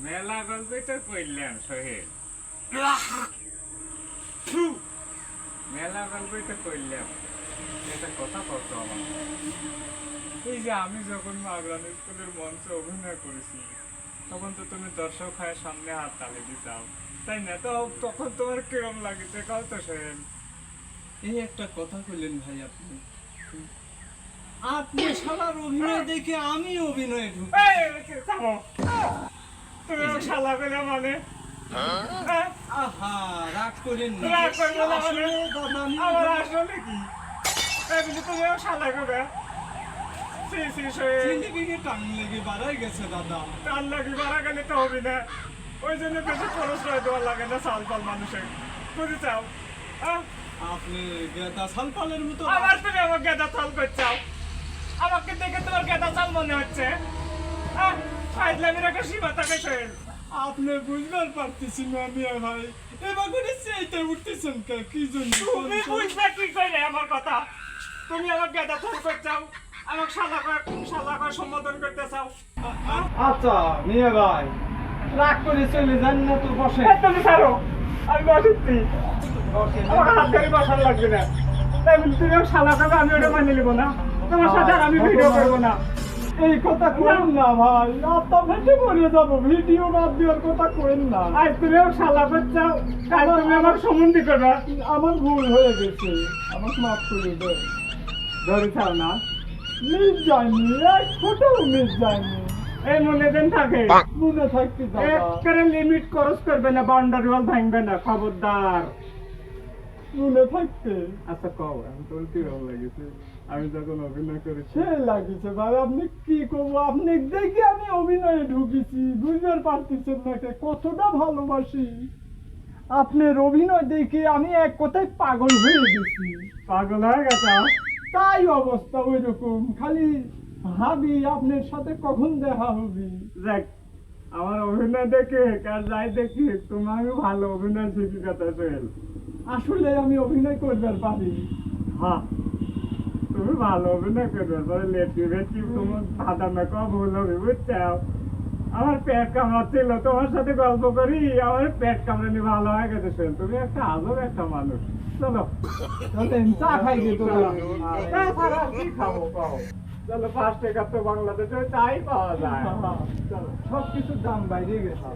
মেলা গল্পই তো কইলাম সোহেল, মেলা গল্পই তো কইলাম। একটা কথা কত আমার, এই যে আমি যখন মাগরান স্কুলের মঞ্চে অভিনয় করেছি তখন তো তুমি দর্শক হয়ে সামনে হাত তালি দিতাম, তাই না? তো তখন তোমার কিরম লাগেছে কও তো সোহেল? এই একটা কথা কইলেন ভাই আপনি। আপনি শালার অভিনয় দেখে আমি অভিনয়ে ঢুকি। এই, থামো। তুমি আমার শালা কইলা মানে? হ্যাঁ? আহা, রাগ করেন না। রাগ করবো না মানে? আসলে দাদা আমার আসলে কি? এই কিন্তু তুমি আমার শালা কইবা? সি সি সোহেল, জিন্দেগিকে টান লেগে বাড়াই গেছে দাদা। টান লাগি মারা গেলে তো হবে না। ওই জন্য বেশি খরচ করে দেওয়ার লাগে না চাল পাল মানুষের। বুঝে চাও? হ্যাঁ? আপনি গেদা সালপালের মতো। আবার তুমি আমার গেদা চাল করছাও। আমাকে দেখে তোমার গেদা চাল মনে হচ্ছে। হ্যাঁ? ফাইজলামির একটা সীমা থাকে সোহেল। আপনি বুঝবার পারতেছি না মিয়া ভাই। এবার করে সেইটা উঠতেছেন কে? কি জন্য? তুমি বুঝবে কি করে আমার কথা? তুমি আমার গেদা চাল করছাও, আমাকে শালা করে সম্বোধন করতে চাও। আচ্ছা মিয়া ভাই, রাগ করে চলে যান না তো, বসে। এই তুমি ছাড়ো, আমি বসেছি। আমার হাত ধরে বসার লাগবে না। তাই বলি তুমি আমার শালা করবে, আমি ওটা মানে নেবো না। তোমার সাথে আর আমি ভিডিও করবো না। এই কথা কইেন না ভাই, আত্মা ফেটে মরে যাবো। ভিডিও বাদ দেওয়ার কথা কইেন না। আজ তুমি আমার শালা করছাও, কাল তুমি আমার সম্বন্ধী করবে। আমার ভুল হয়ে গেছে, আমাকে মাফ করে দে। ধরে চাও না? মিস যায়নি, এক ফোটাও মিস যায়নি। এই মনে দেন থাকে। মনে থাকতে দাদা। একেবারে লিমিট ক্রস করবে না, বাউন্ডারি ওয়াল ভাঙবে না, খবরদার। মনে থাকতে আচ্ছা কও, আমি তোর কি ভালো লাগেছে আমি যখন অভিনয় করেছি? সে লাগিছে ভাই। আপনি কি করবো, আপনি দেখে আমি অভিনয়ে ঢুকেছি, বুঝতে পারতেছেন না কে কতটা ভালোবাসি আপনার অভিনয় দেখে। আমি এক কথায় পাগল হয়ে গেছি। পাগল হয়ে গেছে? তাই অবস্থা ওই রকম, খালি ভাবি আপনার সাথে কখন দেখা হবে। দেখ, আমার অভিনয় দেখে কার যাই দেখি তোমার ভালো অভিনয় শিক্ষিকাতা সোহেল। আসলে আমি অভিনয় করবার পারি। হ্যাঁ, তুমি ভালো অভিনয় করবে, পরে লেটকি ভেটকি তোমার সাদা মেকআপ ভুল হবে, বুঝছো? আমার পেট কামড়াচ্ছিল, তোমার সাথে গল্প করি আমার পেট কামড়ানি ভালো হয়ে গেছে সোহেল। তুমি একটা আজব একটা মানুষ। চলো চলেন, চা খাই গে তো। তাছাড়া আর কি খাবো কও? চলো, 5 টাকা তো বাংলাদেশে চাই পাওয়া যায়। চলো। সব কিছুর দাম বাইরে গেছে।